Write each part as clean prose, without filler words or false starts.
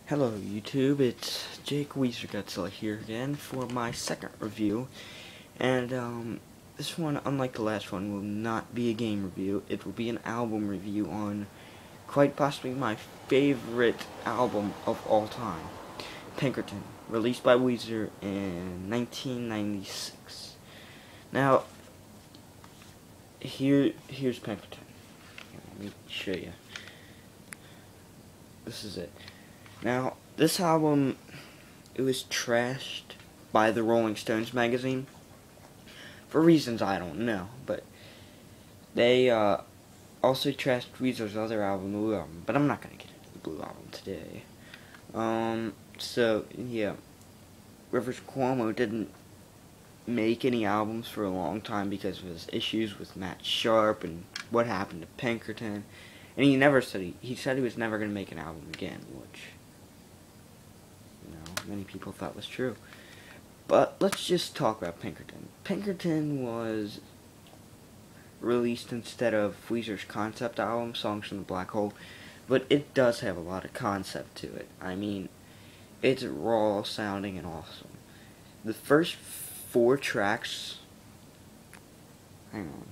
Hello YouTube, it's Jake Weezer here again for my second review, and this one, unlike the last one, will not be a game review. It will be an album review on quite possibly my favorite album of all time, Pinkerton, released by Weezer in 1996. Now, here's Pinkerton. Let me show you. This is it. Now, this album, it was trashed by the Rolling Stones magazine for reasons I don't know, but they also trashed Weezer's other album, the Blue Album, but I'm not going to get into the Blue Album today. So, yeah, Rivers Cuomo didn't make any albums for a long time because of his issues with Matt Sharp and what happened to Pinkerton, and he said he was never going to make an album again, which many people thought was true. But let's just talk about Pinkerton. Pinkerton was released instead of Weezer's concept album, Songs from the Black Hole, but it does have a lot of concept to it. I mean, it's raw sounding and awesome. The first 4 tracks, hang on,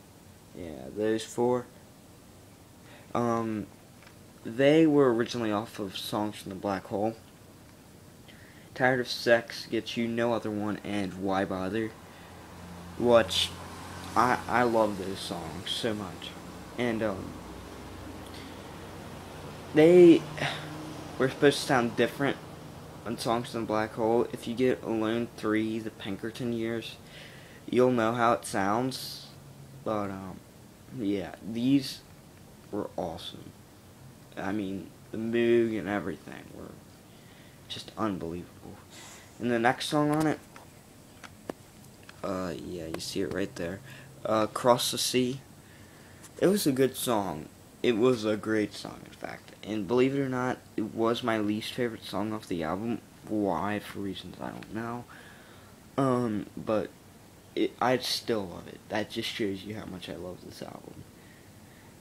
yeah, those 4, they were originally off of Songs from the Black Hole. Tired of Sex, Get You, No Other One, and Why Bother, which I love those songs so much. And they were supposed to sound different on Songs from the Black Hole. If you get Alone 3, the Pinkerton years, you'll know how it sounds. But yeah, these were awesome. I mean, the mood and everything were just unbelievable. And the next song on it, yeah, you see it right there, Cross the Sea. It was a good song. It was a great song, in fact. And believe it or not, it was my least favorite song off the album. Why? For reasons I don't know. But I still love it. That just shows you how much I love this album.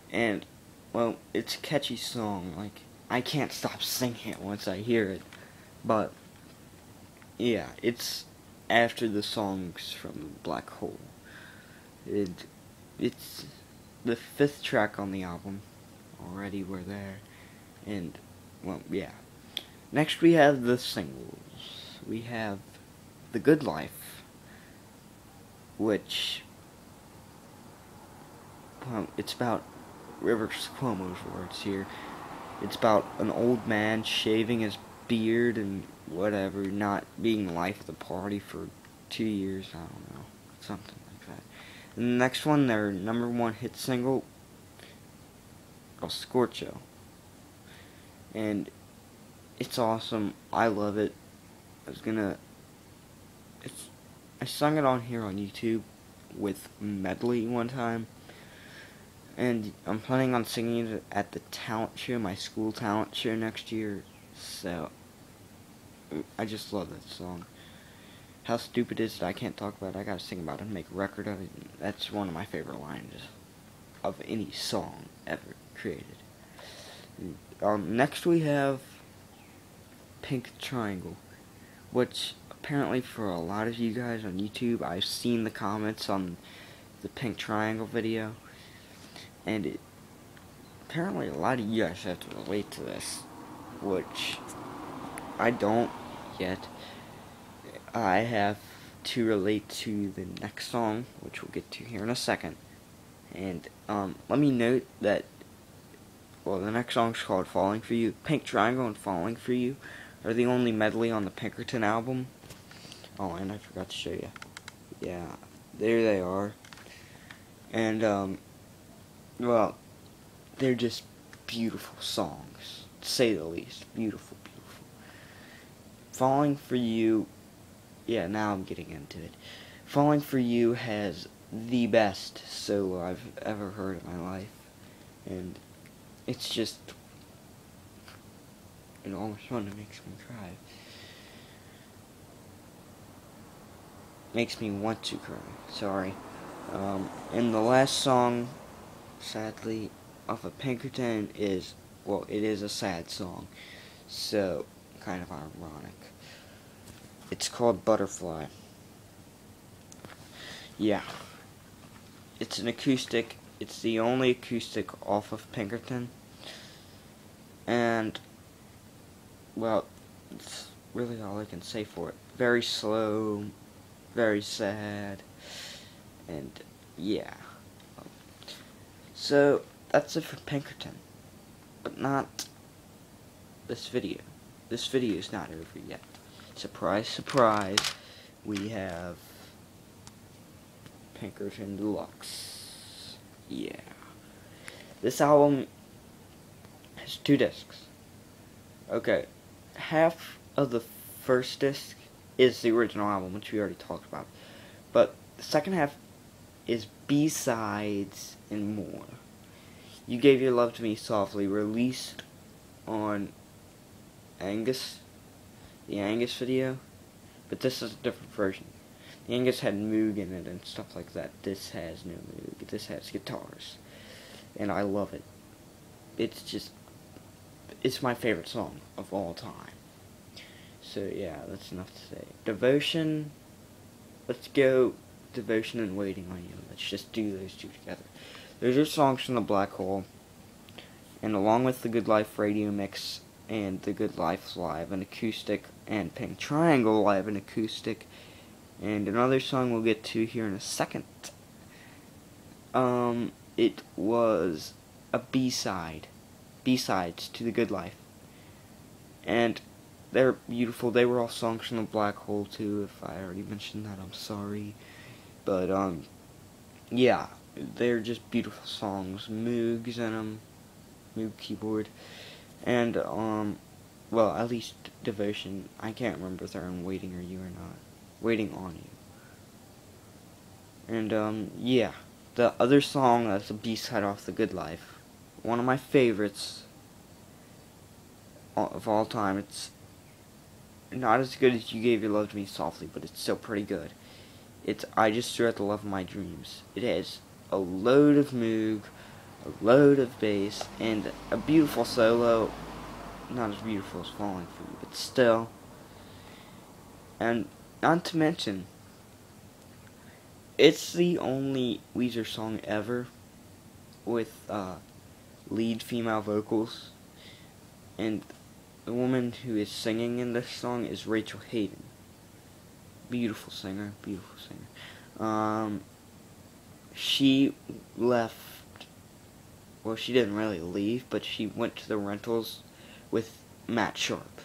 And, well, it's a catchy song. Like, I can't stop singing it once I hear it. But, yeah, it's after the songs from Black Hole. It's the 5th track on the album. Already we're there. And, well, yeah. Next we have the singles. We have The Good Life, which, well, it's about Rivers Cuomo's words here. It's about an old man shaving his beard and whatever, not being the life of the party for 2 years, I don't know, something like that. And the next one, their #1 hit single, El Scorcho, and it's awesome. I love it. I sung it on here on YouTube with medley one time, and I'm planning on singing it at the talent show, my school talent show next year. So, I just love that song. How stupid is it? I can't talk about it. I gotta sing about it and make a record of it. That's one of my favorite lines of any song ever created. Next we have Pink Triangle, which apparently for a lot of you guys on YouTube, I've seen the comments on the Pink Triangle video, and apparently a lot of you guys have to relate to this, which I don't yet. I have to relate to the next song, which we'll get to here in a second. And let me note that, well, the next song is called Falling For You. Pink Triangle and Falling For You are the only medley on the Pinkerton album. Oh, and I forgot to show you. Yeah, there they are. And, well, they're just beautiful songs, to say the least. Beautiful, beautiful. Falling For You, yeah, now I'm getting into it. Falling For You has the best solo I've ever heard in my life. And it's just, it almost makes me cry. Makes me want to cry, sorry. And the last song, sadly, off of Pinkerton is, well, it is a sad song. So, kind of ironic. It's called Butterfly. Yeah. It's an acoustic. It's the only acoustic off of Pinkerton. And, well, it's really all I can say for it. Very slow, very sad, and yeah. So, that's it for Pinkerton. But not this video. This video is not over yet. Surprise, surprise, we have Pinkerton Deluxe. Yeah. This album has 2 discs. Okay, half of the first disc is the original album, which we already talked about. But the second half is B-sides and more. You Gave Your Love to Me Softly, released on Angus, the Angus video, but this is a different version. The Angus had Moog in it and stuff like that. This has no Moog. This has guitars, and I love it. It's my favorite song of all time. So yeah, that's enough to say. Devotion, let's go Devotion and Waiting on You. Let's just do those 2 together. Those are songs from the Black Hole, and along with the Good Life radio mix and the Good Life live and acoustic and Pink Triangle live and acoustic, and another song we'll get to here in a second. It was a B-sides to the Good Life, and they're beautiful. They were all songs from the Black Hole too. If I already mentioned that, I'm sorry, but yeah, they're just beautiful songs. Moogs in them, Moog keyboard, and well, at least Devotion. I can't remember if they're on Waiting or You or not. Waiting on You. And yeah, the other song that's a B-side off the Good Life, one of my favorites of all time. It's not as good as You Gave Your Love to Me Softly, but it's still pretty good. It's I Just Threw Out the Love of My Dreams. It has a load of Moog, a load of bass, and a beautiful solo. Not as beautiful as Falling For You, but still. And not to mention, it's the only Weezer song ever with lead female vocals, and the woman who is singing in this song is Rachel Hayden. Beautiful singer, beautiful singer. She left, well, she didn't really leave, but she went to the Rentals with Matt Sharp,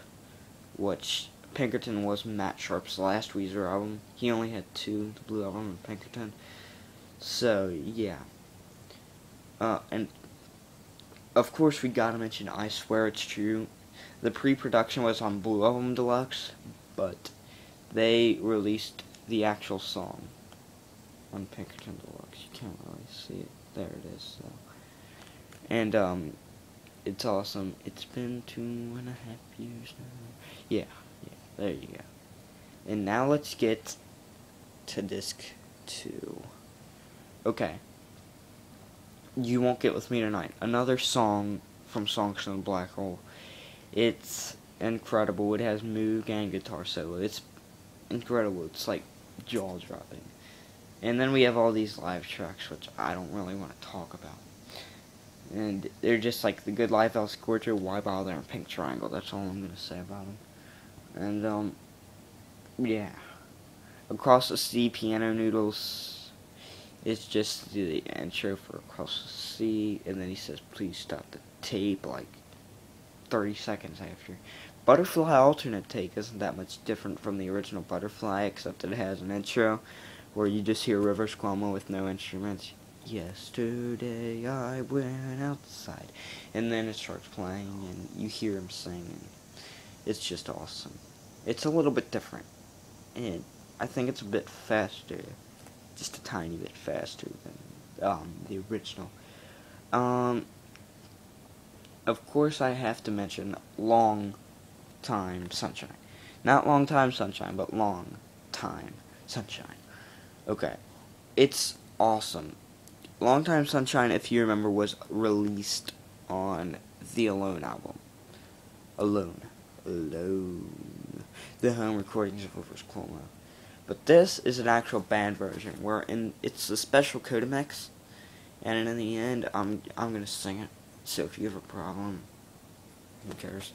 which Pinkerton was Matt Sharp's last Weezer album. He only had 2, the Blue Album and Pinkerton. So, yeah. And, of course, we gotta mention I Swear It's True. The pre-production was on Blue Album Deluxe, but they released the actual song on Pinkerton Deluxe. You can't really see it. There it is, so. And, it's awesome. It's been 2.5 years now. Yeah, there you go. And now let's get to disc 2. Okay. You Won't Get With Me Tonight. Another song from Songs from the Black Hole. It's incredible. It has Moog and guitar solo. It's incredible. It's like jaw-dropping. And then we have all these live tracks, which I don't really want to talk about. And they're just like the Good Life, El Scorcho, Why Bother, and Pink Triangle. That's all I'm going to say about them. And, yeah. Across the Sea, Piano Noodles. It's just the intro for Across the Sea. And then he says, please stop the tape, like 30 seconds after. Butterfly Alternate Take isn't that much different from the original Butterfly, except that it has an intro where you just hear Rivers Cuomo with no instruments. Yesterday I went outside, and then it starts playing, and you hear him singing. It's just awesome. It's a little bit different, and I think it's a bit faster, just a tiny bit faster than the original. Of course, I have to mention Long Time Sunshine. Not Long Time Sunshine, but Long Time Sunshine. Okay, it's awesome. Long Time Sunshine, if you remember, was released on the Alone album. Alone. Alone. The home recordings of Rivers Cuomo. But this is an actual band version, it's a special Codemix, and in the end, I'm gonna sing it. So if you have a problem, who cares?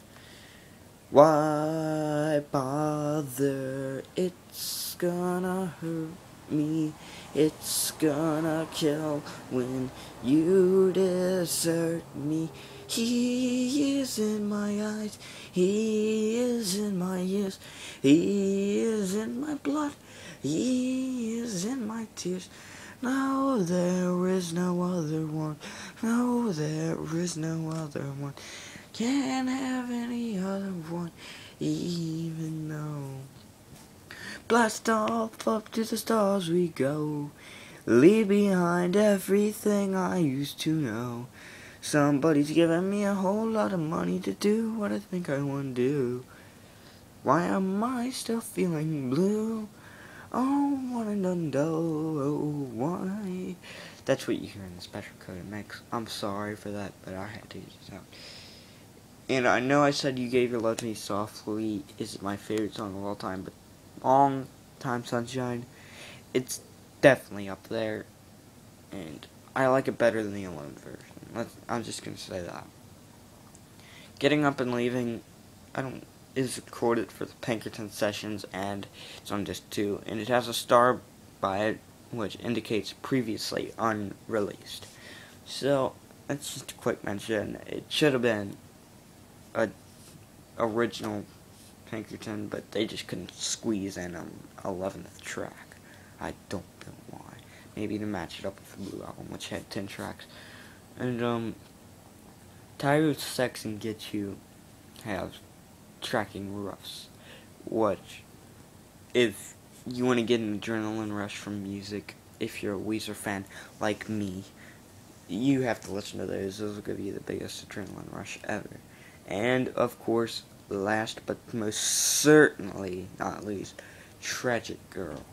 Why bother? It's gonna hurt me. It's gonna kill when you desert me. He is in my eyes. He is in my ears. He is in my blood. He is in my tears. No, there is no other one. No, there is no other one. Can't have any other one, even though. Blast off up to the stars we go. Leave behind everything I used to know. Somebody's giving me a whole lot of money to do what I think I want to do. Why am I still feeling blue? Oh, wanna know why? That's what you hear in the special Codemix. I'm sorry for that, but I had to use it out. And I know I said You Gave Your Love to Me Softly is my favorite song of all time, but Long Time Sunshine, it's definitely up there, and I like it better than the Alone version. I'm just gonna say that. Getting Up and Leaving, is recorded for the Pinkerton sessions, and it's on disc 2, and it has a star by it, which indicates previously unreleased. So, that's just a quick mention. It should have been a original Pinkerton, but they just couldn't squeeze in an 11th track. I don't know why. Maybe to match it up with the Blue Album, which had 10 tracks. And Tired of Sex and Get You have tracking roughs, which, if you want to get an adrenaline rush from music, if you're a Weezer fan like me, you have to listen to those. Those will give you the biggest adrenaline rush ever. And, of course, last but most certainly not least, Tragic Girl.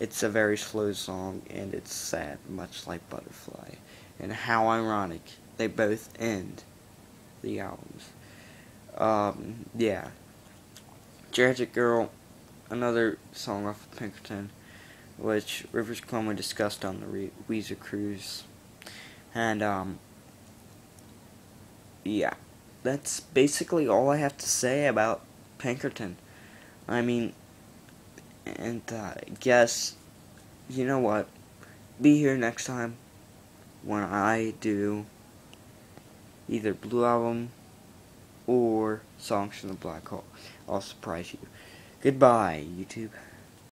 It's a very slow song, and it's sad, much like Butterfly. And how ironic, they both end the albums. Yeah. Tragic Girl, another song off of Pinkerton, which Rivers Cuomo discussed on the Weezer cruise. And, yeah. That's basically all I have to say about Pinkerton. I mean, and I guess, you know what? Be here next time when I do either Blue Album or Songs from the Black Hole. I'll surprise you. Goodbye, YouTube.